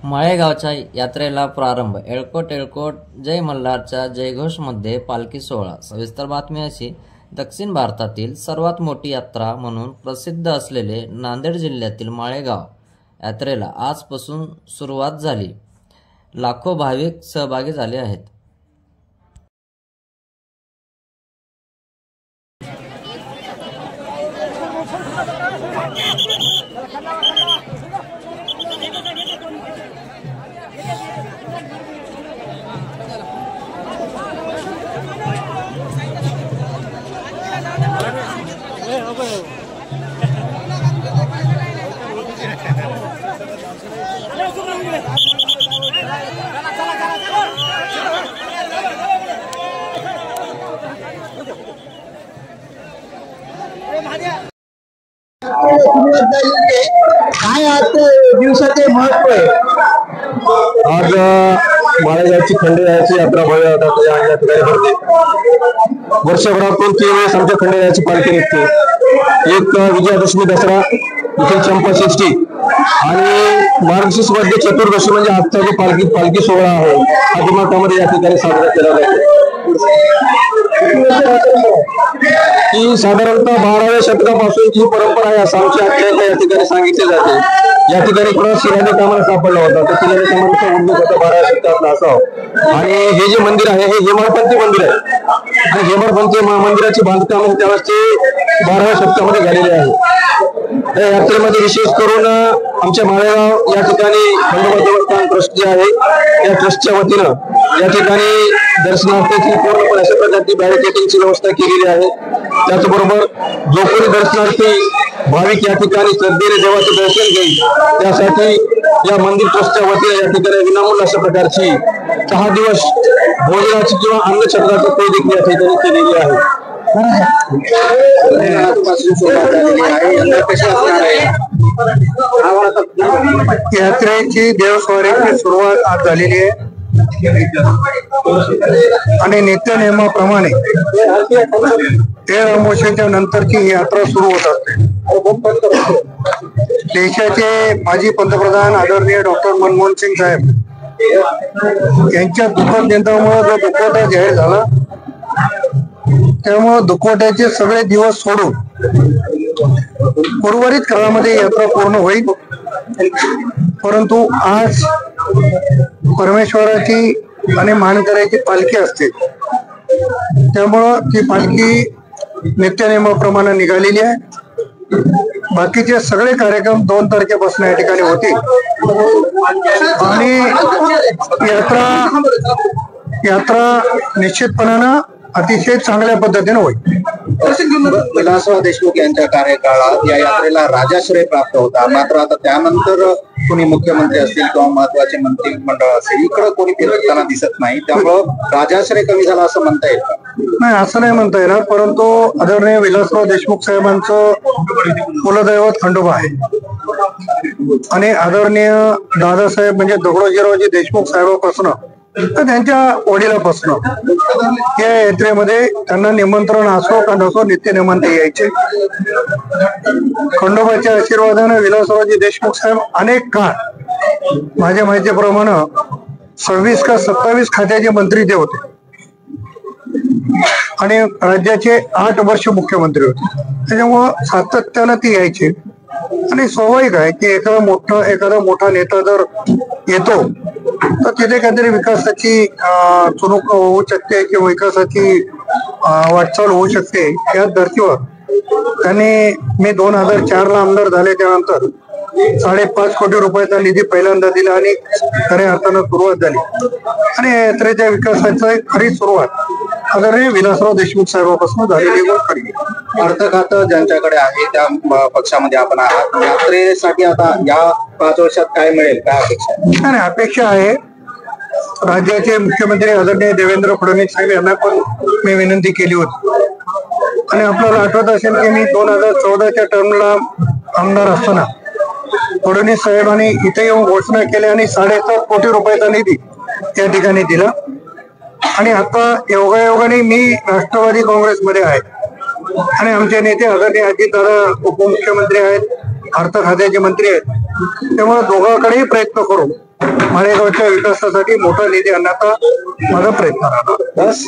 माळेगावच्या यात्रेला प्रारंभ. एळकोट एळकोट जय मल्हारच्या जयघोषमध्ये पालखी सोहळा. सविस्तर बातमी अशी. दक्षिण भारतातील सर्वात मोठी यात्रा म्हणून प्रसिद्ध असलेले नांदेड जिल्ह्यातील माळेगाव यात्रेला आजपासून सुरुवात झाली. लाखो भाविक सहभागी झाले आहेत. काय आज दिवसाचे महत्व आहे? आज माळेगावची खंडेरायाची यात्रा भव्य या ठिकाणी भरते. वर्षभरातून 3 वेळेस आमच्या खंडेरायाची पालखी निघते. एक विजयादशमी दसरा, इथे चंपाषष्ठी आणि मार्गशीर्ष मध्ये चतुर्दशी म्हणजे आजचा जो पालखी सोहळा आहे हा दिमाखामध्ये या ठिकाणी साजरा केला जातो. ही साधारणतः 12व्या शतकापासून ही परंपरा आहे असं आमच्या आख्यायिका या ठिकाणी सांगितले जाते. या ठिकाणी पुन्हा शिलालेख आम्हाला सापडला होता. तर शिलालेख आम्हाला उल्लेख होता 12व्या शतकातला असावं. आणि हे जे मंदिर आहे हे हेमाडपंथी मंदिर आहे आणि हेमाडपंथी मंदिराची बांधकाम त्यावेळेस 12व्या शतकामध्ये झालेले आहे. या यात्रेमध्ये विशेष करून आमच्या माळेगाव या ठिकाणी खंडोबा देवस्थान ट्रस्ट जे आहे या ट्रस्टच्या वतीनं या ठिकाणी दर्शनार्थीची पूर्णपणे अशा प्रकारची बॅरिकेडिंगची व्यवस्था केलेली आहे. त्याचबरोबर जो कोणी दर्शनार्थी भाविक या ठिकाणी श्रद्धेने देवाचे दर्शन घेईल त्यासाठी या मंदिर ट्रस्टच्या वतीने या ठिकाणी विनामूल्य अशा प्रकारची 6 दिवस भोजनाची किंवा अन्नछत्राची सोय देखील या ठिकाणी केलेली आहे. यात्रेची देवस्वारीची सुरुवात आज झालेली आहे आणि नित्य नियमाप्रमाणे 13 अमावस्येच्या नंतरची ही यात्रा सुरू होत असते. देशाचे माजी पंतप्रधान आदरणीय डॉक्टर मनमोहन सिंग साहेब यांच्या दुःखद निधनामुळे जो दुखवटा जाहीर झाला त्यामुळे दुखवट्याचे सगळे दिवस सोडून उर्वरित काळामध्ये यात्रा पूर्ण होईल. परंतु आज परमेश्वराची आणि मानकऱ्याची पालखी असते त्यामुळं ती पालखी नित्यनेमाप्रमाणे निघालेली आहे. बाकीचे सगळे कार्यक्रम 2 तारखेपासून या ठिकाणी होतील आणि यात्रा निश्चितपणानं अतिशय चांगल्या पद्धतीने होईल. विलासराव देशमुख यांच्या कार्यकाळात या यात्रेला राजाश्रय प्राप्त होता. मात्र आता त्यानंतर कोणी मुख्यमंत्री असतील किंवा महत्वाचे मंत्रिमंडळ असेल इकडं कोणी फिरताना दिसत नाही. त्यामुळं राजाश्रय कमी झाला असं म्हणता येईल का? नाही, असं नाही म्हणता येणार. परंतु आदरणीय विलासराव देशमुख साहेबांचं कुलदैवत खंडोबा आहे आणि आदरणीय दादासाहेब म्हणजे दगडोजीरावजी देशमुख साहेबांपासून तर त्यांच्या वडिलापासून या यात्रेमध्ये त्यांना निमंत्रण असो का नसो नित्य निमंत्रण यायचे. खंडोबाच्या आशीर्वादाने विलासरावजी देशमुख साहेब अनेक काळ माझ्या माहितीप्रमाणे 26 का 27 खात्याचे मंत्री ते होते आणि राज्याचे 8 वर्ष मुख्यमंत्री होते. त्याच्यामुळं सातत्यानं ती यायची आणि स्वाभाविक आहे की एखादा मोठा नेता जर येतो तर तिथे काहीतरी विकासाची चुणूक होऊ शकते किंवा विकासाची वाटचाल होऊ शकते. या धर्तीवर त्यांनी मी 2004ला आमदार झाले त्यानंतर 5.5 कोटी रुपयाचा निधी पहिल्यांदा दिला आणि खऱ्या अर्थानं सुरुवात झाली आणि यात्रेच्या विकासाची खरी सुरुवात आदरणीय विलासराव देशमुख साहेबांपासून झालेली व खरी. अर्थ खातं ज्यांच्याकडे आहे त्या पक्षामध्ये आपण आहात. यात्रेसाठी आता या 5 वर्षात काय मिळेल, काय अपेक्षा? नाही, अपेक्षा आहे राज्याचे मुख्यमंत्री आदरणीय देवेंद्र फडणवीस साहेब यांना पण मी विनंती केली होती आणि आपल्याला आठवत असेल की मी 2014च्या टर्मला आमदार असताना फडणवीस साहेबांनी इथे येऊन घोषणा केली आणि 7.5 कोटी रुपयाचा निधी त्या ठिकाणी दिला आणि आता योगायोगाने मी राष्ट्रवादी काँग्रेसमध्ये आहे आणि आमचे नेते आदरणीय अजितदादा उपमुख्यमंत्री आहेत, अर्थ खात्याचे मंत्री आहेत. त्यामुळे दोघांकडेही प्रयत्न करू माळेगावच्या विकासासाठी मोठा निधी आणण्याचा माझा प्रयत्न राहणार. बस